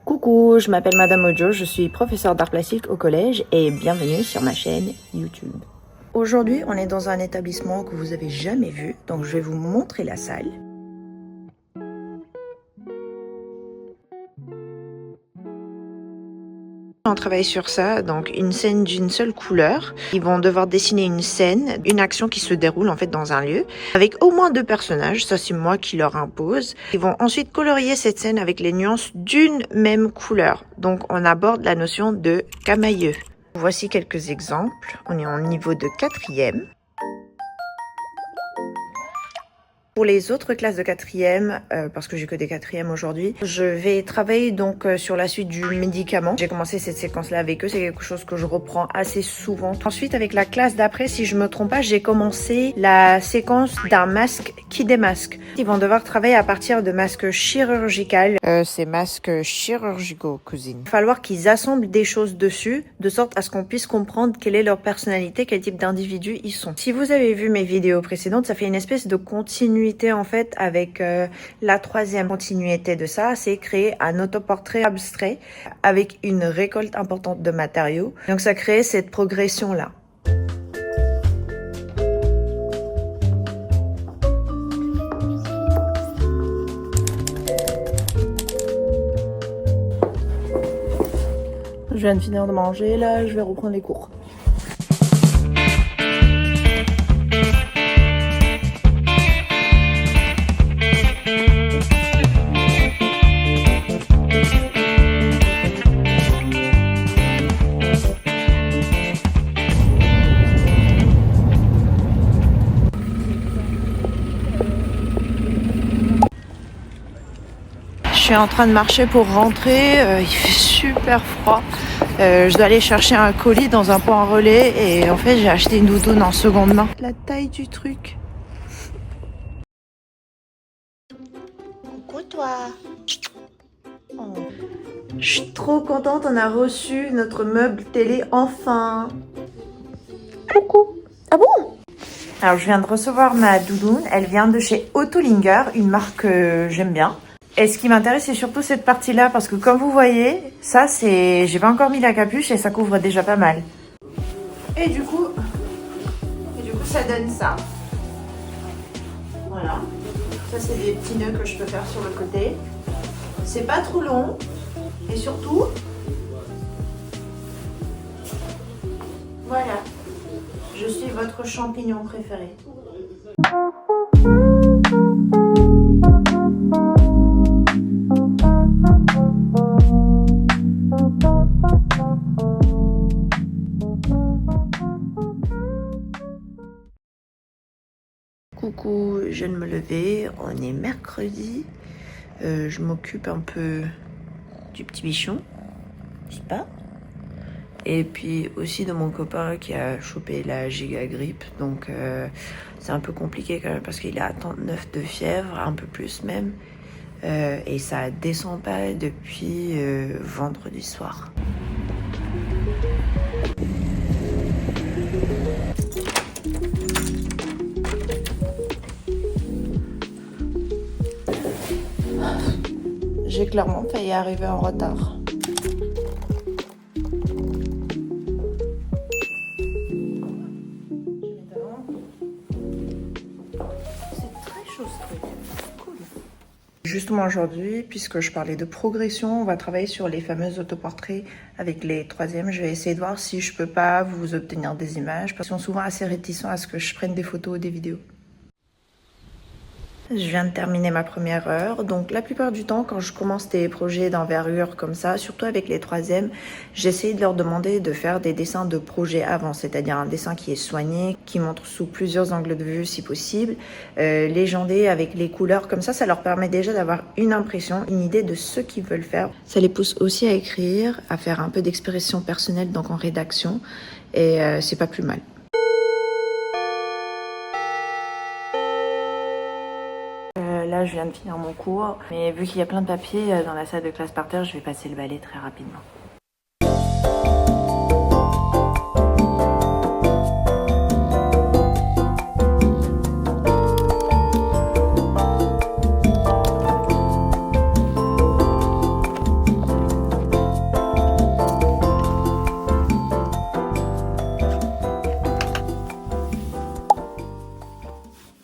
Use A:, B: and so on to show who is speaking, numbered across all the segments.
A: Coucou, je m'appelle Madame Ojo, je suis professeure d'art plastique au collège et bienvenue sur ma chaîne YouTube. Aujourd'hui, on est dans un établissement que vous avez jamais vu, donc je vais vous montrer la salle. On travaille sur ça, donc une scène d'une seule couleur. Ils vont devoir dessiner une scène, une action qui se déroule en fait dans un lieu, avec au moins 2 personnages, ça c'est moi qui leur impose. Ils vont ensuite colorier cette scène avec les nuances d'une même couleur. Donc on aborde la notion de camailleux. Voici quelques exemples. On est au niveau de 4e. Pour les autres classes de 4e, parce que j'ai que des 4e aujourd'hui, je vais travailler donc sur la suite du médicament. J'ai commencé cette séquence-là avec eux, c'est quelque chose que je reprends assez souvent. Ensuite, avec la classe d'après, si je me trompe pas, j'ai commencé la séquence d'un masque qui démasque. Ils vont devoir travailler à partir de masques chirurgicaux. Ces masques chirurgicaux, cousine. Il va falloir qu'ils assemblent des choses dessus, de sorte à ce qu'on puisse comprendre quelle est leur personnalité, quel type d'individu ils sont. Si vous avez vu mes vidéos précédentes, ça fait une espèce de continuité en fait avec la 3e continuité de ça, c'est créer un autoportrait abstrait avec une récolte importante de matériaux. Donc ça crée cette progression là. Je viens de finir de manger, là je vais reprendre les cours. Je suis en train de marcher pour rentrer, il fait super froid. Je dois aller chercher un colis dans un point relais et en fait j'ai acheté une doudoune en seconde main. La taille du truc. Coucou toi. Oh. Je suis trop contente, on a reçu notre meuble télé enfin. Coucou. Ah bon? Alors je viens de recevoir ma doudoune, elle vient de chez Autolinger, une marque que j'aime bien. Et ce qui m'intéresse, c'est surtout cette partie-là, parce que comme vous voyez, ça c'est... J'ai pas encore mis la capuche et ça couvre déjà pas mal. Et du coup ça donne ça. Voilà. Ça c'est des petits nœuds que je peux faire sur le côté. C'est pas trop long. Et surtout... Voilà. Je suis votre champignon préféré. Coucou, je viens de me lever, on est mercredi, je m'occupe un peu du petit bichon, je sais pas, et puis aussi de mon copain qui a chopé la giga grippe, donc c'est un peu compliqué quand même parce qu'il a 39 de fièvre, un peu plus même, et ça descend pas depuis vendredi soir. J'ai clairement failli arriver en retard. C'est très chaud ce truc. Cool. Justement aujourd'hui, puisque je parlais de progression, on va travailler sur les fameux autoportraits avec les 3e. Je vais essayer de voir si je peux pas vous obtenir des images, parce qu'ils sont souvent assez réticents à ce que je prenne des photos ou des vidéos. Je viens de terminer ma première heure, donc la plupart du temps quand je commence des projets d'envergure comme ça, surtout avec les 3e, j'essaie de leur demander de faire des dessins de projet avant, c'est-à-dire un dessin qui est soigné, qui montre sous plusieurs angles de vue si possible, légendé avec les couleurs, comme ça leur permet déjà d'avoir une impression, une idée de ce qu'ils veulent faire. Ça les pousse aussi à écrire, à faire un peu d'expression personnelle donc en rédaction, et c'est pas plus mal. Là, je viens de finir mon cours, mais vu qu'il y a plein de papiers dans la salle de classe par terre, je vais passer le balai très rapidement.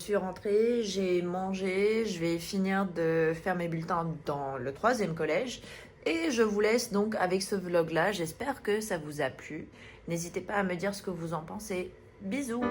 A: suis rentrée, j'ai mangé, je vais finir de faire mes bulletins dans le 3e collège. Et je vous laisse donc avec ce vlog-là. J'espère que ça vous a plu. N'hésitez pas à me dire ce que vous en pensez. Bisous!